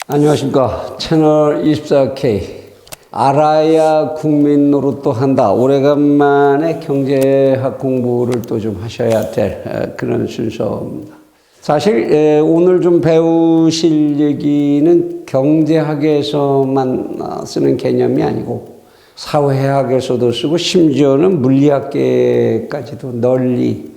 안녕하십니까. 채널 24K 알아야 국민 노릇도 한다. 오래간만에 경제학 공부를 또 좀 하셔야 될 그런 순서입니다. 사실 오늘 좀 배우실 얘기는 경제학에서만 쓰는 개념이 아니고 사회학에서도 쓰고 심지어는 물리학계까지도 널리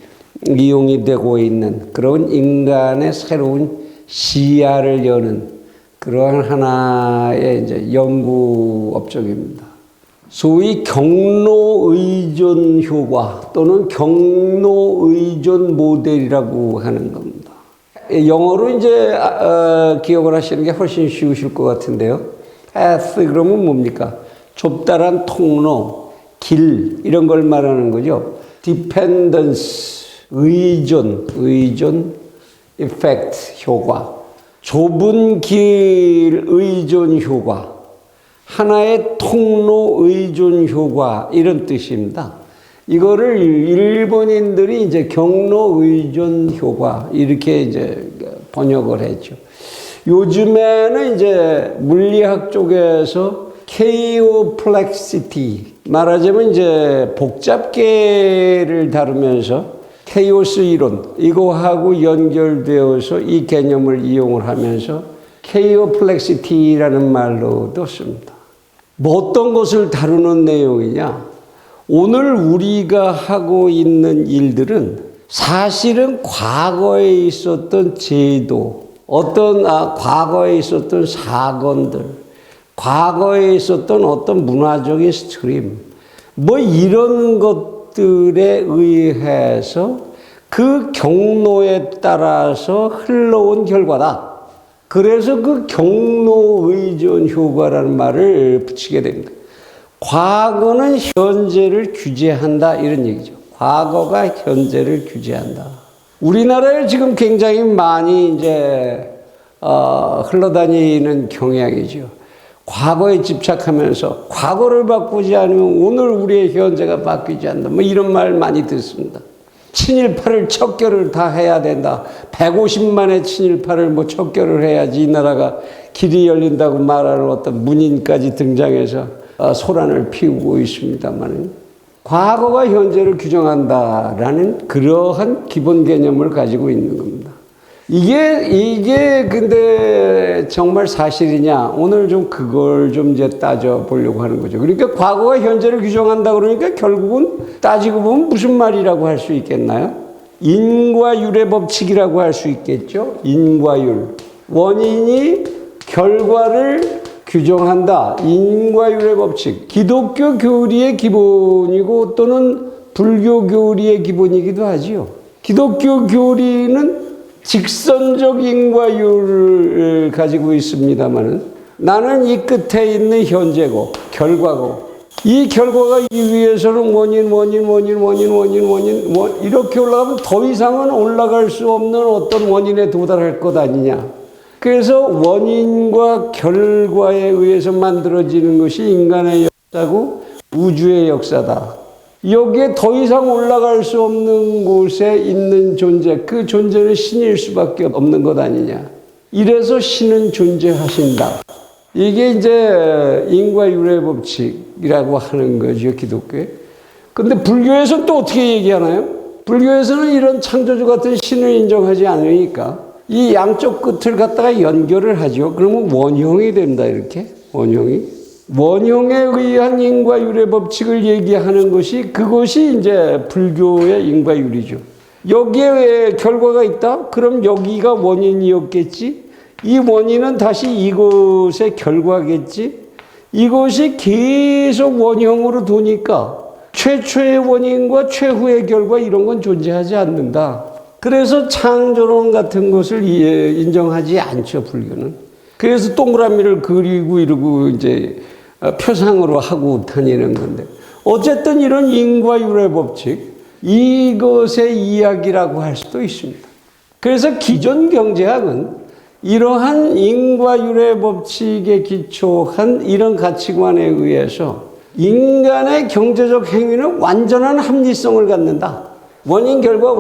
이용이 되고 있는 그런 인간의 새로운 시야를 여는 그러한 하나의 이제 연구 업종입니다. 소위 경로 의존 효과 또는 경로 의존 모델이라고 하는 겁니다. 영어로 이제 기억을 하시는 게 훨씬 쉬우실 것 같은데요. path 그러면 뭡니까? 좁다란 통로, 길 이런 걸 말하는 거죠. dependence 의존, effect 효과. 좁은 길 의존 효과, 하나의 통로 의존 효과 이런 뜻입니다. 이거를 일본인들이 이제 경로 의존 효과 이렇게 이제 번역을 했죠. 요즘에는 이제 물리학 쪽에서 케이오플렉시티 말하자면 이제 복잡계를 다루면서 케이오스 이론 이거하고 연결되어서 이 개념을 이용을 하면서 케이오플렉시티라는 말로도 씁니다. 뭐 어떤 것을 다루는 내용이냐? 오늘 우리가 하고 있는 일들은 사실은 과거에 있었던 제도, 어떤 과거에 있었던 사건들, 과거에 있었던 어떤 문화적인 스트림, 뭐 이런 것들에 의해서 그 경로에 따라서 흘러온 결과다. 그래서 그 경로 의존 효과라는 말을 붙이게 됩니다. 과거는 현재를 규제한다 이런 얘기죠. 과거가 현재를 규제한다. 우리나라에 지금 굉장히 많이 이제 흘러다니는 경향이죠. 과거에 집착하면서 과거를 바꾸지 않으면 오늘 우리의 현재가 바뀌지 않는다. 뭐 이런 말 많이 듣습니다. 친일파를 척결을 다 해야 된다. 150만의 친일파를 뭐 척결을 해야지 이 나라가 길이 열린다고 말하는 어떤 문인까지 등장해서 소란을 피우고 있습니다만 과거가 현재를 규정한다라는 그러한 기본 개념을 가지고 있는 겁니다. 이게 근데 정말 사실이냐? 오늘 좀 그걸 좀 이제 따져보려고 하는 거죠. 그러니까 과거가 현재를 규정한다 그러니까 결국은 따지고 보면 무슨 말이라고 할 수 있겠나요? 인과율의 법칙이라고 할 수 있겠죠? 인과율. 원인이 결과를 규정한다. 인과율의 법칙. 기독교 교리의 기본이고 또는 불교 교리의 기본이기도 하지요. 기독교 교리는 직선적 인과율을 가지고 있습니다만은 나는 이 끝에 있는 현재고 결과고 이 결과가 이 위에서는 원인 이렇게 올라가면 더 이상은 올라갈 수 없는 어떤 원인에 도달할 것 아니냐. 그래서 원인과 결과에 의해서 만들어지는 것이 인간의 역사고 우주의 역사다. 여기에 더 이상 올라갈 수 없는 곳에 있는 존재, 그 존재는 신일 수밖에 없는 것 아니냐. 이래서 신은 존재하신다. 이게 이제 인과율의 법칙이라고 하는 거죠, 기독교에. 근데 불교에서는 또 어떻게 얘기하나요? 불교에서는 이런 창조주 같은 신을 인정하지 않으니까 이 양쪽 끝을 갖다가 연결을 하죠. 그러면 원형이 된다, 이렇게. 원형에 의한 인과율의 법칙을 얘기하는 것이 그것이 이제 불교의 인과율이죠. 여기에 왜 결과가 있다? 그럼 여기가 원인이었겠지? 이 원인은 다시 이것의 결과겠지? 이것이 계속 원형으로 도니까 최초의 원인과 최후의 결과 이런 건 존재하지 않는다. 그래서 창조론 같은 것을 인정하지 않죠, 불교는. 그래서 동그라미를 그리고 이러고 이제 표상으로 하고 다니는 건데 어쨌든 이런 인과율의 법칙 이것의 이야기라고 할 수도 있습니다. 그래서 기존 경제학은 이러한 인과율의 법칙에 기초한 이런 가치관에 의해서 인간의 경제적 행위는 완전한 합리성을 갖는다. 원인 결과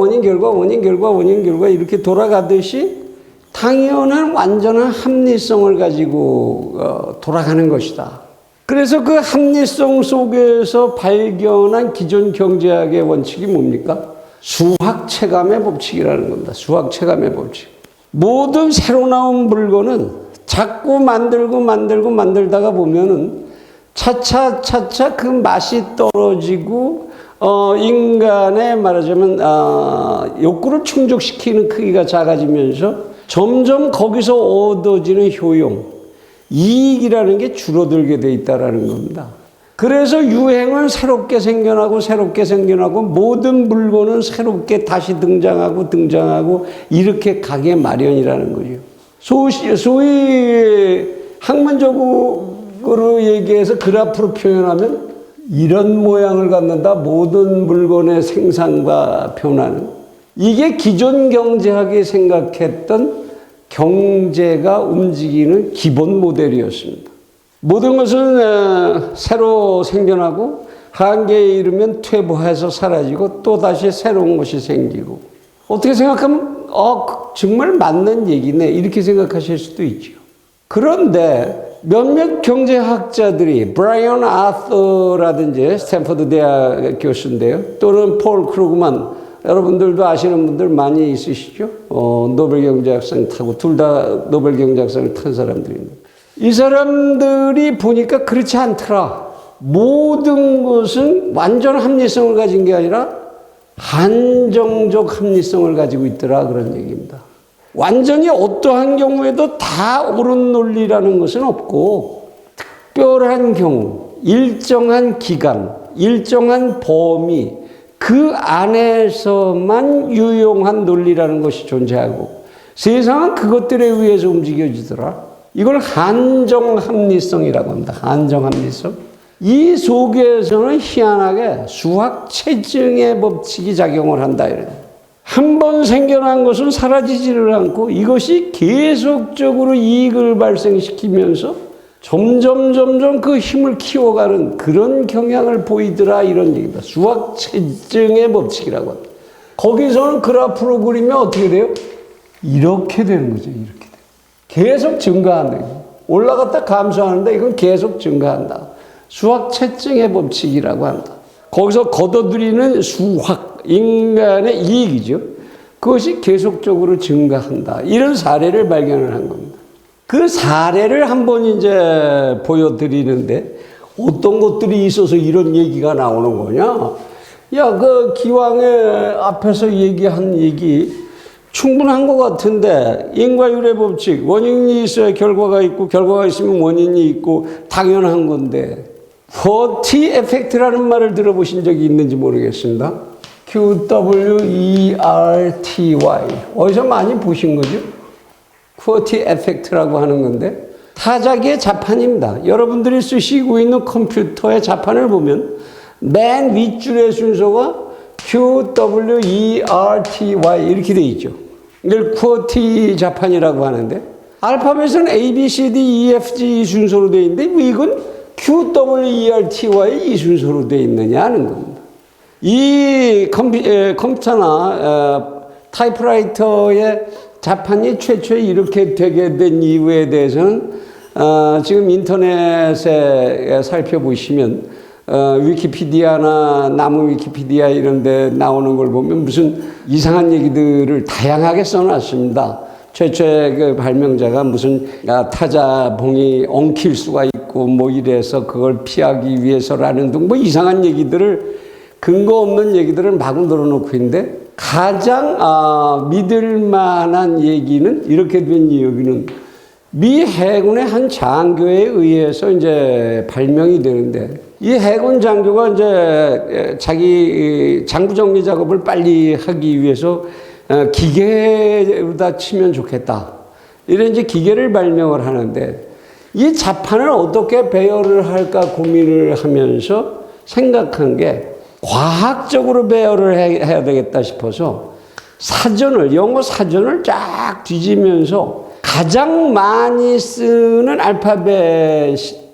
이렇게 돌아가듯이 당연한 완전한 합리성을 가지고 돌아가는 것이다. 그래서 그 합리성 속에서 발견한 기존 경제학의 원칙이 뭡니까? 수학 체감의 법칙이라는 겁니다. 수학 체감의 법칙. 모든 새로 나온 물건은 자꾸 만들다가 보면은 차차 그 맛이 떨어지고 인간의 말하자면 욕구를 충족시키는 크기가 작아지면서 점점 거기서 얻어지는 효용, 이익이라는 게 줄어들게 돼 있다라는 겁니다. 그래서 유행은 새롭게 생겨나고 모든 물건은 새롭게 다시 등장하고 이렇게 가게 마련이라는 거죠. 소위 학문적으로 얘기해서 그래프로 표현하면 이런 모양을 갖는다. 모든 물건의 생산과 변화는. 이게 기존 경제학이 생각했던 경제가 움직이는 기본 모델이었습니다. 모든 것은 새로 생겨나고 한계에 이르면 퇴보해서 사라지고 또 다시 새로운 것이 생기고. 어떻게 생각하면 정말 맞는 얘기네 이렇게 생각하실 수도 있죠. 그런데 몇몇 경제학자들이 브라이언 아서라든지 스탠퍼드 대학 교수인데요. 또는 폴 크루그만, 여러분들도 아시는 분들 많이 있으시죠? 노벨 경제학상 타고 둘 다 노벨 경제학상을 탄 사람들입니다. 이 사람들이 보니까 그렇지 않더라. 모든 것은 완전 합리성을 가진 게 아니라 한정적 합리성을 가지고 있더라 그런 얘기입니다. 완전히 어떠한 경우에도 다 옳은 논리라는 것은 없고 특별한 경우, 일정한 기간, 일정한 범위 그 안에서만 유용한 논리라는 것이 존재하고 세상은 그것들에 의해서 움직여지더라. 이걸 한정합리성이라고 합니다. 한정합리성. 이 속에서는 희한하게 수학 체증의 법칙이 작용을 한다. 한 번 생겨난 것은 사라지지를 않고 이것이 계속적으로 이익을 발생시키면서 점점 그 힘을 키워가는 그런 경향을 보이더라 이런 얘기입니다. 수학 체증의 법칙이라고 합니다. 거기서는 그래프로 그리면 어떻게 돼요? 이렇게 되는 거죠. 이렇게. 계속 증가한다. 올라갔다 감소하는데 이건 계속 증가한다. 수학 채증의 법칙이라고 한다. 거기서 걷어들이는 수학, 인간의 이익이죠. 그것이 계속적으로 증가한다. 이런 사례를 발견을 한 겁니다. 그 사례를 한번 이제 보여드리는데 어떤 것들이 있어서 이런 얘기가 나오는 거냐? 그 기왕에 앞에서 얘기한 얘기 충분한 것 같은데 인과율의 법칙, 원인이 있어야 결과가 있고 결과가 있으면 원인이 있고 당연한 건데 쿼티 에펙트라는 말을 들어보신 적이 있는지 모르겠습니다. QWERTY 어디서 많이 보신 거죠? 쿼티 에펙트라고 하는 건데 타자기의 자판입니다. 여러분들이 쓰시고 있는 컴퓨터의 자판을 보면 맨 윗줄의 순서가 QWERTY 이렇게 돼 있죠. 이걸 쿼티 자판이라고 하는데 알파벳은 A, B, C, D, E, F, G 이 순서로 돼 있는데 왜 이건 QWERTY 이 순서로 돼 있느냐 하는 겁니다. 이 컴퓨터나 타이프라이터의 자판이 최초에 이렇게 되게 된 이유에 대해서는 지금 인터넷에 살펴보시면 위키피디아나 나무 위키피디아 이런 데 나오는 걸 보면 무슨 이상한 얘기들을 다양하게 써놨습니다. 최초의 그 발명자가 무슨 타자봉이 엉킬 수가 있고 뭐 이래서 그걸 피하기 위해서라는 등 뭐 이상한 얘기들을 근거 없는 얘기들을 마구 늘어놓고 있는데 가장 믿을 만한 얘기는 이렇게 된 이유는 미 해군의 한 장교에 의해서 이제 발명이 되는데 이 해군 장교가 이제 자기 장부 정리 작업을 빨리 하기 위해서 기계로다 치면 좋겠다. 이런 이제 기계를 발명을 하는데 이 자판을 어떻게 배열을 할까 고민을 하면서 생각한 게 과학적으로 배열을 해야 되겠다 싶어서 영어 사전을 쫙 뒤지면서 가장 많이 쓰는 알파벳부터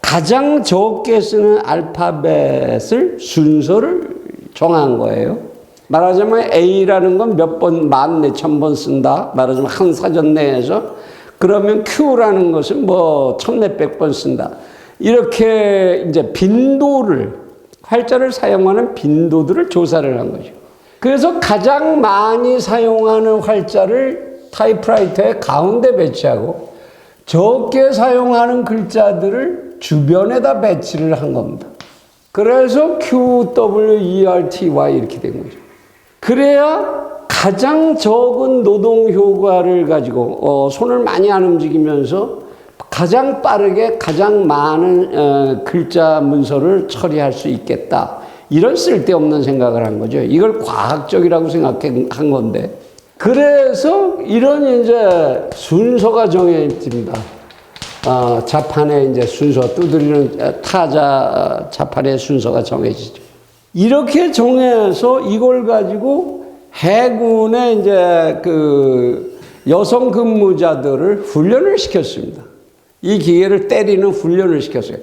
가장 적게 쓰는 알파벳을 순서를 정한 거예요. 말하자면 A라는 건 몇 번, 만 몇천 번 쓴다. 말하자면 한 사전 내에서. 그러면 Q라는 것은 뭐 천 몇백 번 쓴다. 이렇게 이제 빈도를, 활자를 사용하는 빈도들을 조사를 한 거죠. 그래서 가장 많이 사용하는 활자를 타이프라이터의 가운데 배치하고 적게 사용하는 글자들을 주변에다 배치를 한 겁니다. 그래서 QWERTY 이렇게 된 거죠. 그래야 가장 적은 노동 효과를 가지고 손을 많이 안 움직이면서 가장 빠르게 가장 많은 글자 문서를 처리할 수 있겠다. 이런 쓸데없는 생각을 한 거죠. 이걸 과학적이라고 생각한 건데. 그래서 이런 이제 순서가 정해집니다. 자판의 이제 순서, 두드리는 타자 자판의 순서가 정해지죠. 이렇게 정해서 이걸 가지고 해군의 이제 그 여성 근무자들을 훈련을 시켰습니다. 이 기계를 때리는 훈련을 시켰어요.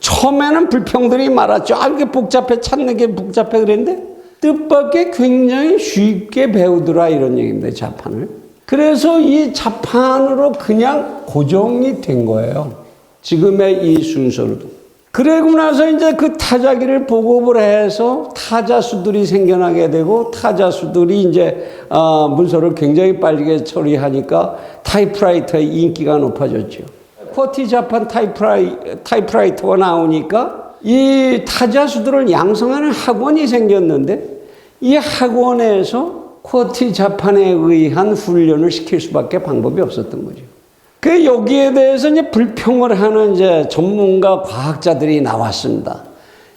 처음에는 불평들이 많았죠. 이게 복잡해, 찾는 게 복잡해 그랬는데 뜻밖의 굉장히 쉽게 배우더라 이런 얘기입니다. 자판을. 그래서 이 자판으로 그냥 고정이 된 거예요. 지금의 이 순서로도. 그러고 나서 이제 그 타자기를 보급을 해서 타자수들이 생겨나게 되고 타자수들이 이제 문서를 굉장히 빠르게 처리하니까 타이프라이터의 인기가 높아졌죠. 쿼티 자판 타이프라이터가 나오니까 이 타자수들을 양성하는 학원이 생겼는데 이 학원에서 쿼티 자판에 의한 훈련을 시킬 수밖에 방법이 없었던 거죠. 그 여기에 대해서 이제 불평을 하는 이제 전문가 과학자들이 나왔습니다.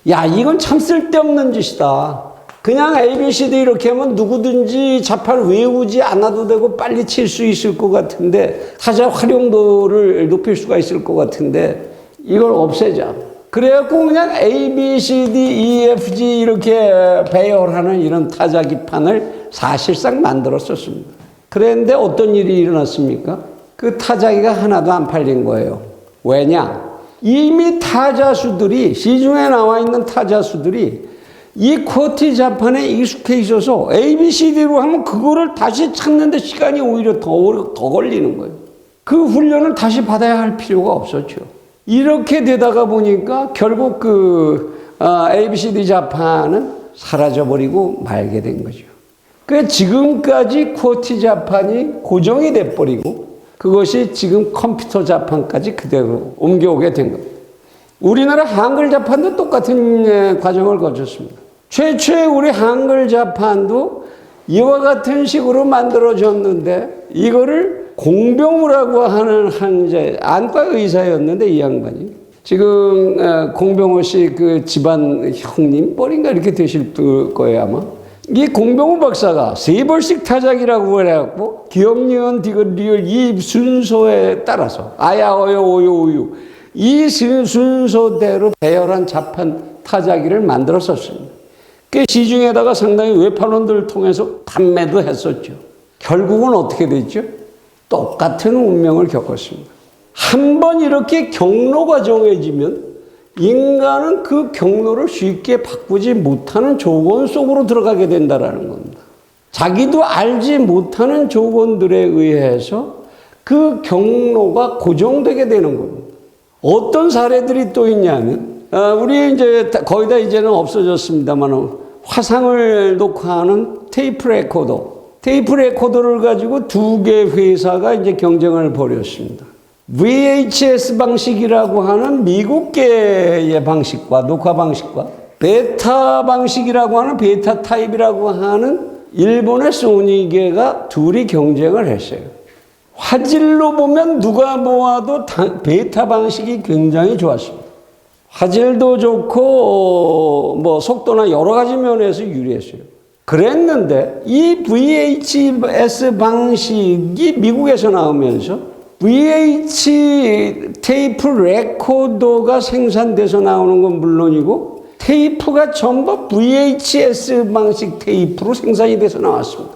야, 이건 참 쓸데없는 짓이다. 그냥 ABCD 이렇게 하면 누구든지 자판을 외우지 않아도 되고 빨리 칠 수 있을 것 같은데 타자 활용도를 높일 수가 있을 것 같은데 이걸 없애자. 그래갖고 그냥 A, B, C, D, E, F, G 이렇게 배열하는 이런 타자기판을 사실상 만들었었습니다. 그런데 어떤 일이 일어났습니까? 그 타자기가 하나도 안 팔린 거예요. 왜냐? 이미 타자수들이, 시중에 나와 있는 타자수들이 이 쿼티 자판에 익숙해 있어서 A, B, C, D로 하면 그거를 다시 찾는데 시간이 오히려 더 걸리는 거예요. 그 훈련을 다시 받아야 할 필요가 없었죠. 이렇게 되다가 보니까 결국 A, B, C, D 자판은 사라져버리고 말게 된 거죠. 그 지금까지 쿼티 자판이 고정이 돼버리고 그것이 지금 컴퓨터 자판까지 그대로 옮겨오게 된 겁니다. 우리나라 한글 자판도 똑같은 과정을 거쳤습니다. 최초의 우리 한글 자판도 이와 같은 식으로 만들어졌는데 이거를 공병우라고 하는 한제 안과 의사였는데 이 양반이 지금 공병호 씨 그 집안 형님 뻘인가 이렇게 되실 거예요 아마. 이 공병호 박사가 세 벌씩 타작이라고 해갖고 기역, 니은, 디귿, 리을 이 순서에 따라서 아야, 어여, 오요, 우유 이 순서대로 배열한 자판 타자기를 만들었었습니다. 그 시중에다가 상당히 외판원들을 통해서 판매도 했었죠. 결국은 어떻게 됐죠? 똑같은 운명을 겪었습니다. 한번 이렇게 경로가 정해지면 인간은 그 경로를 쉽게 바꾸지 못하는 조건 속으로 들어가게 된다는 겁니다. 자기도 알지 못하는 조건들에 의해서 그 경로가 고정되게 되는 겁니다. 어떤 사례들이 또 있냐면, 우리 이제 거의 다 이제는 없어졌습니다만, 화상을 녹화하는 테이프 레코더. 테이프 레코더를 가지고 두 개 회사가 이제 경쟁을 벌였습니다. VHS 방식이라고 하는 미국계의 방식과 녹화 방식과 베타 방식이라고 하는 베타 타입이라고 하는 일본의 소니계가 둘이 경쟁을 했어요. 화질로 보면 누가 모아도 베타 방식이 굉장히 좋았습니다. 화질도 좋고 뭐 속도나 여러 가지 면에서 유리했어요. 그랬는데 이 VHS 방식이 미국에서 나오면서 VH 테이프 레코더가 생산돼서 나오는 건 물론이고 테이프가 전부 VHS 방식 테이프로 생산이 돼서 나왔습니다.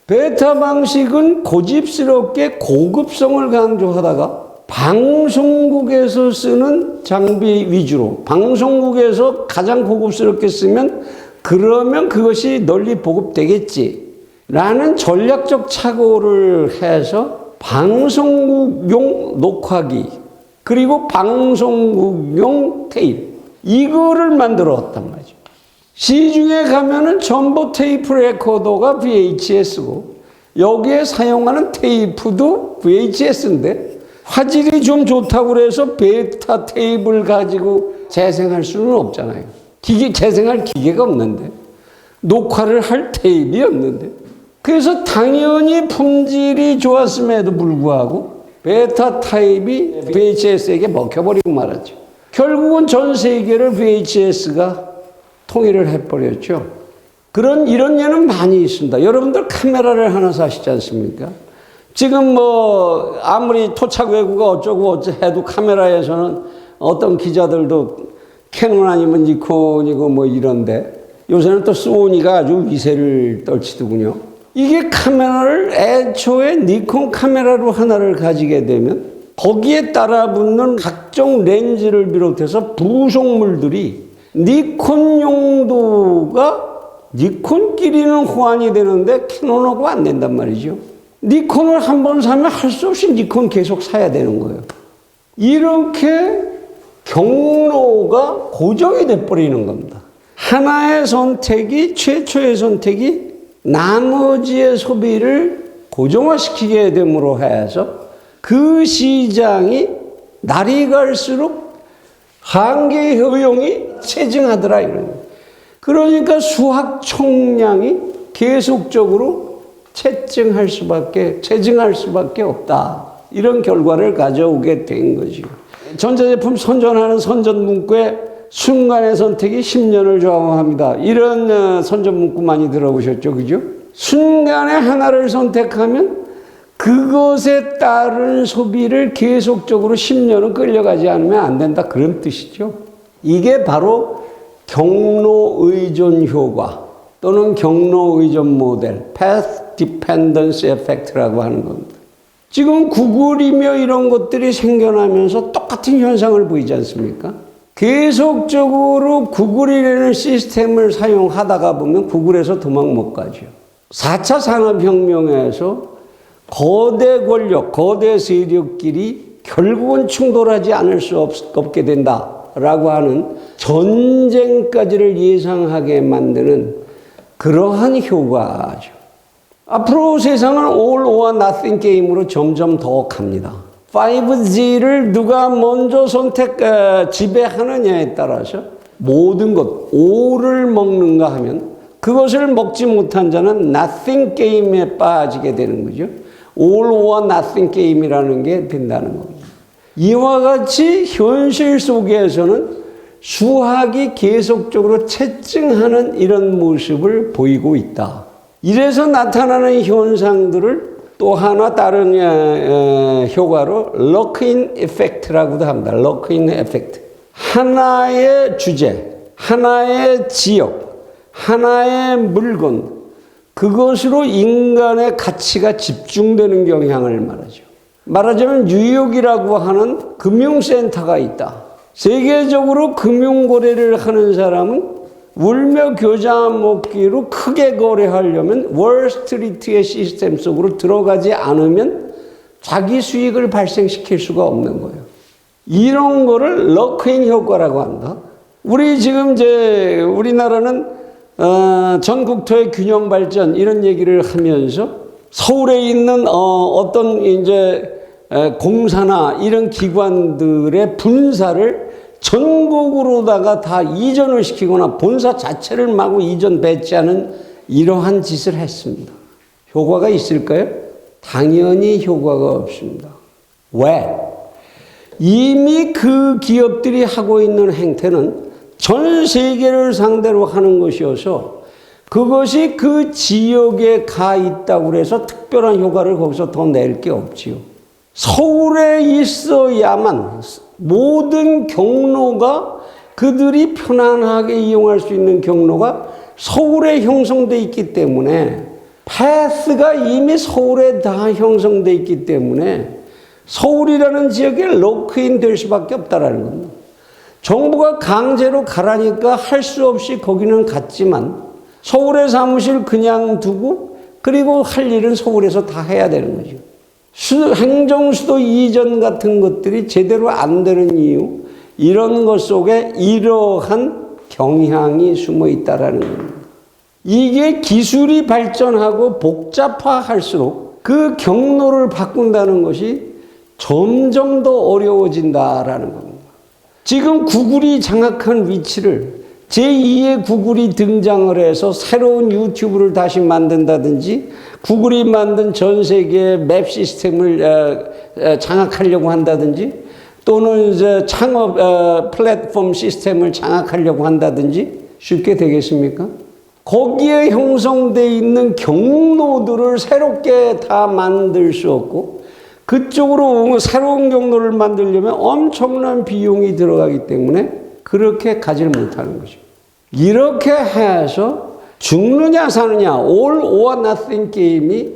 베타 방식은 고집스럽게 고급성을 강조하다가 방송국에서 쓰는 장비 위주로 방송국에서 가장 고급스럽게 쓰면 그러면 그것이 널리 보급되겠지라는 전략적 착오를 해서 방송국용 녹화기 그리고 방송국용 테이프 이거를 만들었단 말이죠. 시중에 가면은 전부 테이프 레코더가 VHS고 여기에 사용하는 테이프도 VHS인데 화질이 좀 좋다고 그래서 베타 테이프를 가지고 재생할 수는 없잖아요. 재생할 기계가 없는데 녹화를 할 테이프가 없는데 그래서 당연히 품질이 좋았음에도 불구하고 베타 테이프이 VHS에게 먹혀버리고 말았죠. 결국은 전 세계를 VHS가 통일을 해버렸죠. 이런 예는 많이 있습니다. 여러분들 카메라를 하나 사시지 않습니까? 지금 뭐 아무리 토착 외구가 어쩌고 해도 카메라에서는 어떤 기자들도 캐논 아니면 니콘이고 뭐 이런데 요새는 또 소니가 아주 위세를 떨치더군요. 이게 카메라를 애초에 니콘 카메라로 하나를 가지게 되면 거기에 따라붙는 각종 렌즈를 비롯해서 부속물들이 니콘 용도가 니콘끼리는 호환이 되는데 캐논하고 안 된단 말이죠. 니콘을 한 번 사면 할 수 없이 니콘 계속 사야 되는 거예요. 이렇게 경로가 고정이 돼버리는 겁니다. 하나의 선택이 최초의 선택이 나머지의 소비를 고정화시키게 됨으로 해서 그 시장이 날이 갈수록 한계 효용이 체증하더라 이런 거예요. 그러니까 수학 총량이 계속적으로 체증할 수밖에 없다. 이런 결과를 가져오게 된 거지요. 전자제품 선전하는 선전 문구에 순간의 선택이 10년을 좌우합니다. 이런 선전 문구 많이 들어보셨죠? 그죠? 순간에 하나를 선택하면 그것에 따른 소비를 계속적으로 10년은 끌려가지 않으면 안 된다. 그런 뜻이죠. 이게 바로 경로 의존 효과 또는 경로 의존 모델, Path Dependence Effect라고 하는 겁니다. 지금 구글이며 이런 것들이 생겨나면서 똑같은 현상을 보이지 않습니까? 계속적으로 구글이라는 시스템을 사용하다가 보면 구글에서 도망 못 가죠. 4차 산업혁명에서 거대 권력, 거대 세력끼리 결국은 충돌하지 않을 수 없게 된다라고 하는 전쟁까지를 예상하게 만드는 그러한 효과죠. 앞으로 세상은 all or nothing 게임으로 점점 더 갑니다. 5G를 누가 먼저 지배하느냐에 따라서 모든 것, all을 먹는가 하면 그것을 먹지 못한 자는 nothing 게임에 빠지게 되는 거죠. all or nothing 게임이라는 게 된다는 겁니다. 이와 같이 현실 속에서는 수학이 계속적으로 채증하는 이런 모습을 보이고 있다. 이래서 나타나는 현상들을 또 하나 다른 효과로 럭크인 에펙트라고도 합니다. 럭크인 에펙트. 하나의 주제, 하나의 지역, 하나의 물건, 그것으로 인간의 가치가 집중되는 경향을 말하죠. 말하자면 뉴욕이라고 하는 금융센터가 있다. 세계적으로 금융거래를 하는 사람은 울며 겨자 먹기로 크게 거래하려면 월스트리트의 시스템 속으로 들어가지 않으면 자기 수익을 발생시킬 수가 없는 거예요. 이런 거를 럭크인 효과라고 한다. 우리 지금 우리나라는 전국토의 균형 발전 이런 얘기를 하면서 서울에 있는 어떤 공사나 이런 기관들의 분사를 전국으로다가 다 이전을 시키거나 본사 자체를 마구 이전 배치하는 이러한 짓을 했습니다. 효과가 있을까요? 당연히 효과가 없습니다. 왜? 이미 그 기업들이 하고 있는 행태는 전 세계를 상대로 하는 것이어서 그것이 그 지역에 가 있다고 해서 특별한 효과를 거기서 더 낼 게 없지요. 서울에 있어야만 모든 경로가 그들이 편안하게 이용할 수 있는 경로가 서울에 형성되어 있기 때문에 패스가 이미 서울에 다 형성되어 있기 때문에 서울이라는 지역에 럭크인 될 수밖에 없다라는 겁니다. 정부가 강제로 가라니까 할 수 없이 거기는 갔지만 서울의 사무실 그냥 두고 그리고 할 일은 서울에서 다 해야 되는 거죠. 행정수도 이전 같은 것들이 제대로 안 되는 이유, 이런 것 속에 이러한 경향이 숨어 있다라는 겁니다. 이게 기술이 발전하고 복잡화할수록 그 경로를 바꾼다는 것이 점점 더 어려워진다라는 겁니다. 지금 구글이 장악한 위치를 제2의 구글이 등장을 해서 새로운 유튜브를 다시 만든다든지 구글이 만든 전 세계의 맵 시스템을 장악하려고 한다든지 또는 이제 창업 플랫폼 시스템을 장악하려고 한다든지 쉽게 되겠습니까? 거기에 형성되어 있는 경로들을 새롭게 다 만들 수 없고 그쪽으로 새로운 경로를 만들려면 엄청난 비용이 들어가기 때문에 그렇게 가지를 못하는 거죠. 이렇게 해서 죽느냐 사느냐 all or nothing 게임이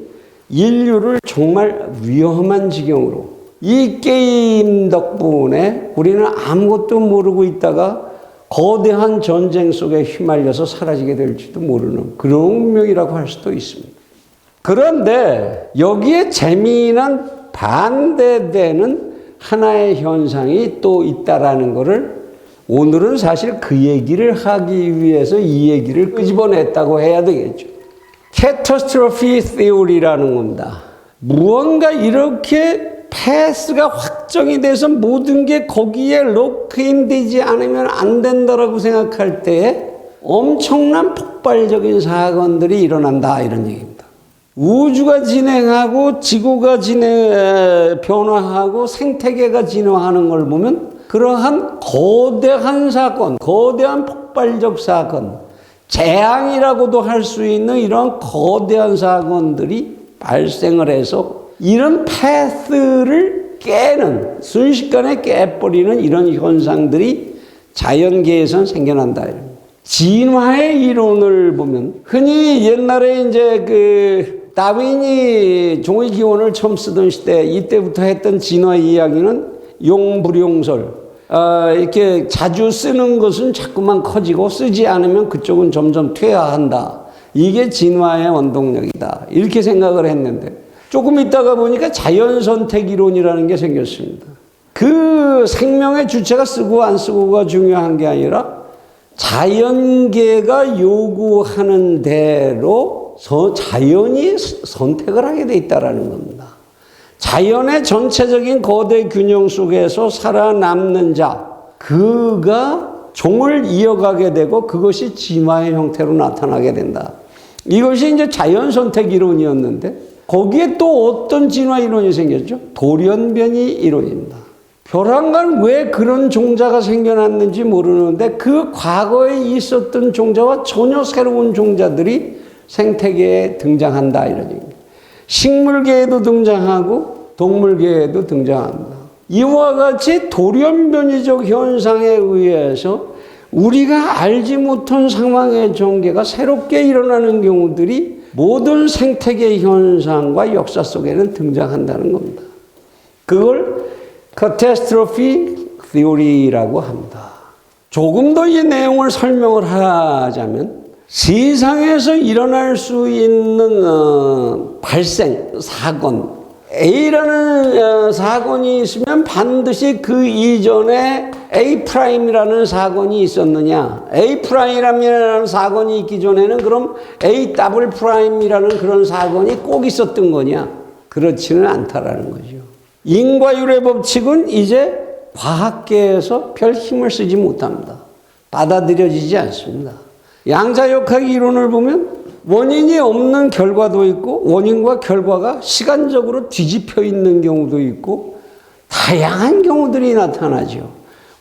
인류를 정말 위험한 지경으로, 이 게임 덕분에 우리는 아무것도 모르고 있다가 거대한 전쟁 속에 휘말려서 사라지게 될지도 모르는 그런 운명이라고 할 수도 있습니다. 그런데 여기에 재미난 반대되는 하나의 현상이 또 있다라는 것을 오늘은 사실 그 얘기를 하기 위해서 이 얘기를 끄집어냈다고 해야 되겠죠. Catastrophe Theory라는 겁니다. 무언가 이렇게 패스가 확정이 돼서 모든 게 거기에 록인 되지 않으면 안 된다라고 생각할 때에 엄청난 폭발적인 사건들이 일어난다 이런 얘기입니다. 우주가 진행하고 지구가 변화하고 생태계가 진화하는 걸 보면 그러한 거대한 사건, 거대한 폭발적 사건, 재앙이라고도 할 수 있는 이런 거대한 사건들이 발생을 해서 이런 패스를 깨는, 순식간에 깨버리는 이런 현상들이 자연계에선 생겨난다. 진화의 이론을 보면 흔히 옛날에 이제 다윈이 종의 기원을 처음 쓰던 시대 이때부터 했던 진화 이야기는 용불용설. 이렇게 자주 쓰는 것은 자꾸만 커지고 쓰지 않으면 그쪽은 점점 퇴화한다. 이게 진화의 원동력이다. 이렇게 생각을 했는데 조금 있다가 보니까 자연선택 이론이라는 게 생겼습니다. 그 생명의 주체가 쓰고 안 쓰고가 중요한 게 아니라 자연계가 요구하는 대로 자연이 선택을 하게 돼 있다는 겁니다. 자연의 전체적인 거대 균형 속에서 살아남는 자, 그가 종을 이어가게 되고 그것이 진화의 형태로 나타나게 된다. 이것이 이제 자연 선택 이론이었는데 거기에 또 어떤 진화 이론이 생겼죠? 돌연변이 이론입니다. 벼랑간 왜 그런 종자가 생겨났는지 모르는데 그 과거에 있었던 종자와 전혀 새로운 종자들이 생태계에 등장한다 이런 얘기입니다. 식물계에도 등장하고 동물계에도 등장한다. 이와 같이 돌연변이적 현상에 의해서 우리가 알지 못한 상황의 전개가 새롭게 일어나는 경우들이 모든 생태계 현상과 역사 속에는 등장한다는 겁니다. 그걸 Catastrophe Theory라고 합니다. 조금 더 이 내용을 설명을 하자면 세상에서 일어날 수 있는 발생, 사건, A라는 사건이 있으면 반드시 그 이전에 A'이라는 사건이 있었느냐. A'이라는 사건이 있기 전에는 그럼 A'이라는 그런 사건이 꼭 있었던 거냐. 그렇지는 않다라는 거죠. 인과율의 법칙은 이제 과학계에서 별 힘을 쓰지 못합니다. 받아들여지지 않습니다. 양자역학 이론을 보면 원인이 없는 결과도 있고 원인과 결과가 시간적으로 뒤집혀 있는 경우도 있고 다양한 경우들이 나타나죠.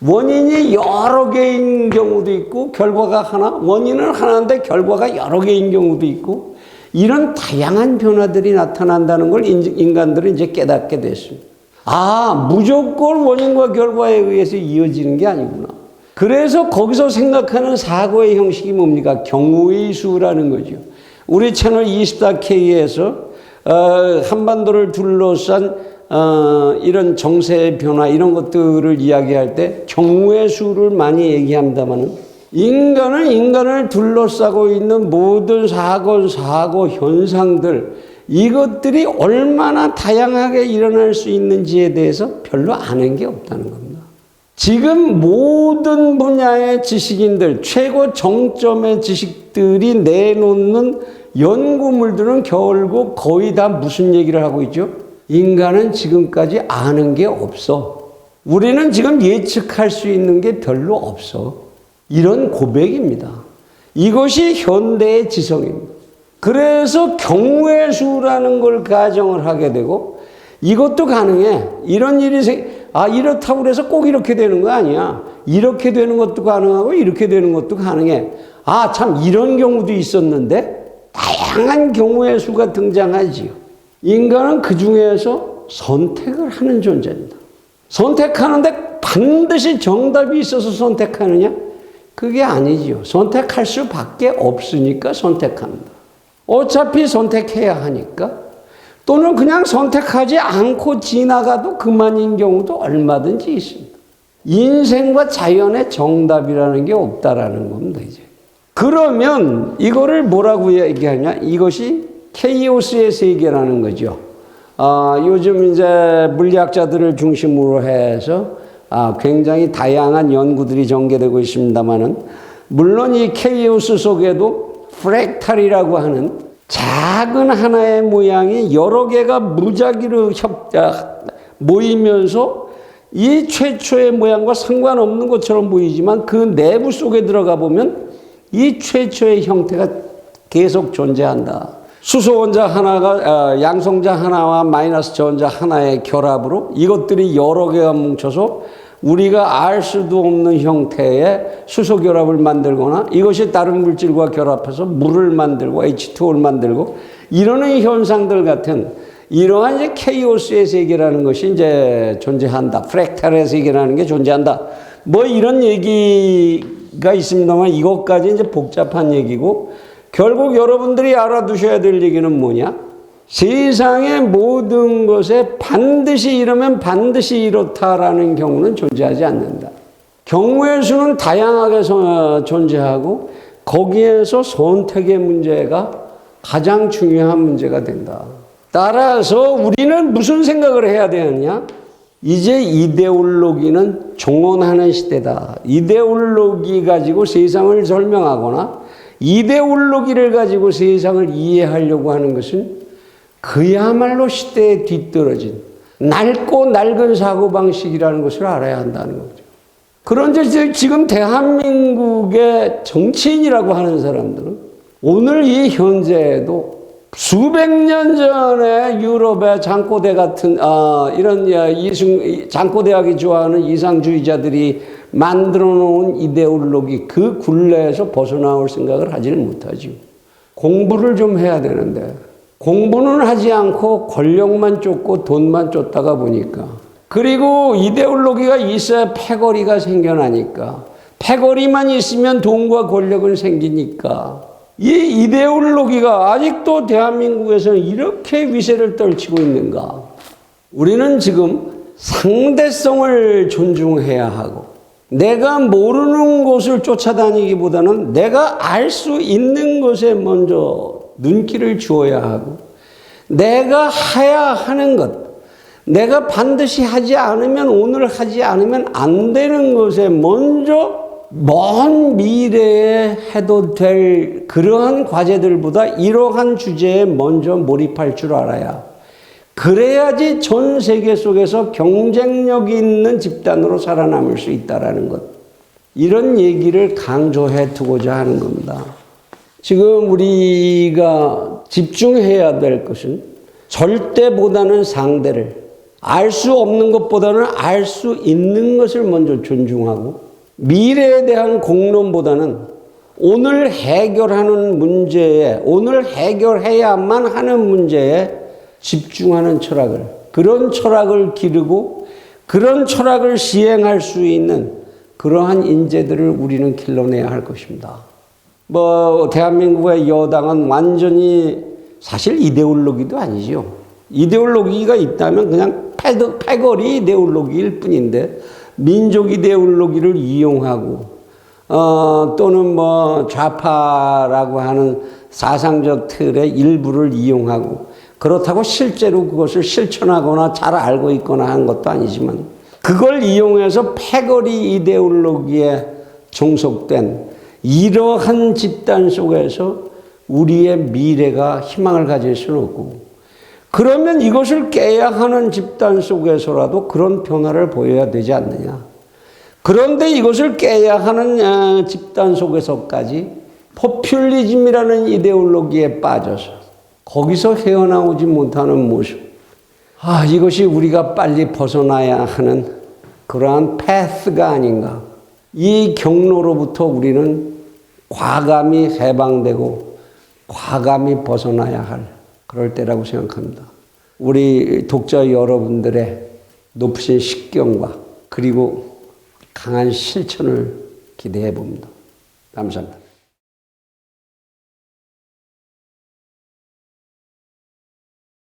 원인이 여러 개인 경우도 있고 결과가 하나, 원인은 하나인데 결과가 여러 개인 경우도 있고 이런 다양한 변화들이 나타난다는 걸 인간들은 이제 깨닫게 됐습니다. 아, 무조건 원인과 결과에 의해서 이어지는 게 아니구나. 그래서 거기서 생각하는 사고의 형식이 뭡니까? 경우의 수라는 거죠. 우리 채널 24K에서 한반도를 둘러싼 이런 정세의 변화 이런 것들을 이야기할 때 경우의 수를 많이 얘기합니다마는 인간은 인간을 둘러싸고 있는 모든 사건, 사고, 현상들 이것들이 얼마나 다양하게 일어날 수 있는지에 대해서 별로 아는 게 없다는 겁니다. 지금 모든 분야의 지식인들, 최고 정점의 지식들이 내놓는 연구물들은 결국 거의 다 무슨 얘기를 하고 있죠? 인간은 지금까지 아는 게 없어. 우리는 지금 예측할 수 있는 게 별로 없어. 이런 고백입니다. 이것이 현대의 지성입니다. 그래서 경우의 수라는 걸 가정을 하게 되고 이것도 가능해. 이런 일이 이렇다고 그래서 꼭 이렇게 되는 거 아니야. 이렇게 되는 것도 가능하고 이렇게 되는 것도 가능해. 참 이런 경우도 있었는데 다양한 경우의 수가 등장하지요. 인간은 그 중에서 선택을 하는 존재입니다. 선택하는데 반드시 정답이 있어서 선택하느냐? 그게 아니지요. 선택할 수밖에 없으니까 선택합니다. 어차피 선택해야 하니까 또는 그냥 선택하지 않고 지나가도 그만인 경우도 얼마든지 있습니다. 인생과 자연의 정답이라는 게 없다라는 겁니다. 이제 그러면 이거를 뭐라고 얘기하냐? 이것이 케이오스의 세계라는 거죠. 요즘 이제 물리학자들을 중심으로 해서 굉장히 다양한 연구들이 전개되고 있습니다만은 물론 이 케이오스 속에도 프랙탈이라고 하는 작은 하나의 모양이 여러 개가 무작위로 모이면서 이 최초의 모양과 상관없는 것처럼 보이지만 그 내부 속에 들어가 보면 이 최초의 형태가 계속 존재한다. 수소 원자 하나가 양성자 하나와 마이너스 저원자 하나의 결합으로 이것들이 여러 개가 뭉쳐서 우리가 알 수도 없는 형태의 수소 결합을 만들거나 이것이 다른 물질과 결합해서 물을 만들고 H2O를 만들고 이러는 현상들 같은 이러한 이제 케이오스의 세계라는 것이 이제 존재한다. 프랙탈의 세계라는 게 존재한다. 뭐 이런 얘기가 있습니다만 이것까지 이제 복잡한 얘기고 결국 여러분들이 알아두셔야 될 얘기는 뭐냐? 세상의 모든 것에 반드시 이러면 반드시 이렇다라는 경우는 존재하지 않는다. 경우의 수는 다양하게 존재하고 거기에서 선택의 문제가 가장 중요한 문제가 된다. 따라서 우리는 무슨 생각을 해야 되느냐? 이제 이데올로기는 종언하는 시대다. 이데올로기 가지고 세상을 설명하거나 이데올로기를 가지고 세상을 이해하려고 하는 것은 그야말로 시대에 뒤떨어진 낡고 낡은 사고방식이라는 것을 알아야 한다는 거죠. 그런데 지금 대한민국의 정치인이라고 하는 사람들은 오늘 이 현재에도 수백 년 전에 유럽의 장고대 같은 이런 장고대학이 좋아하는 이상주의자들이 만들어 놓은 이데올로기 그 굴레에서 벗어나올 생각을 하지는 못하죠. 공부를 좀 해야 되는데 공부는 하지 않고 권력만 쫓고 돈만 쫓다가 보니까 그리고 이데올로기가 있어야 패거리가 생겨나니까 패거리만 있으면 돈과 권력은 생기니까 이 이데올로기가 아직도 대한민국에서는 이렇게 위세를 떨치고 있는가? 우리는 지금 상대성을 존중해야 하고 내가 모르는 것을 쫓아다니기보다는 내가 알 수 있는 것에 먼저 눈길을 주어야 하고 내가 해야 하는 것, 내가 반드시 하지 않으면 오늘 하지 않으면 안 되는 것에 먼저 먼 미래에 해도 될 그러한 과제들보다 이러한 주제에 먼저 몰입할 줄 알아야 그래야지 전 세계 속에서 경쟁력 있는 집단으로 살아남을 수 있다는 것. 이런 얘기를 강조해 두고자 하는 겁니다. 지금 우리가 집중해야 될 것은 절대보다는 상대를, 알 수 없는 것보다는 알 수 있는 것을 먼저 존중하고 미래에 대한 공론보다는 오늘 해결하는 문제에, 오늘 해결해야만 하는 문제에 집중하는 철학을, 그런 철학을 기르고 그런 철학을 시행할 수 있는 그러한 인재들을 우리는 길러내야 할 것입니다. 대한민국의 여당은 완전히 사실 이데올로기도 아니죠. 이데올로기가 있다면 그냥 패거리 이데올로기일 뿐인데 민족 이데올로기를 이용하고 또는 뭐 좌파라고 하는 사상적 틀의 일부를 이용하고 그렇다고 실제로 그것을 실천하거나 잘 알고 있거나 한 것도 아니지만 그걸 이용해서 패거리 이데올로기에 종속된 이러한 집단 속에서 우리의 미래가 희망을 가질 수는 없고 그러면 이것을 깨야 하는 집단 속에서라도 그런 변화를 보여야 되지 않느냐. 그런데 이것을 깨야 하는 집단 속에서까지 포퓰리즘이라는 이데올로기에 빠져서 거기서 헤어나오지 못하는 모습. 이것이 우리가 빨리 벗어나야 하는 그러한 패스가 아닌가. 이 경로로부터 우리는 과감히 해방되고 과감히 벗어나야 할 그럴 때라고 생각합니다. 우리 독자 여러분들의 높으신 식견과 그리고 강한 실천을 기대해 봅니다. 감사합니다.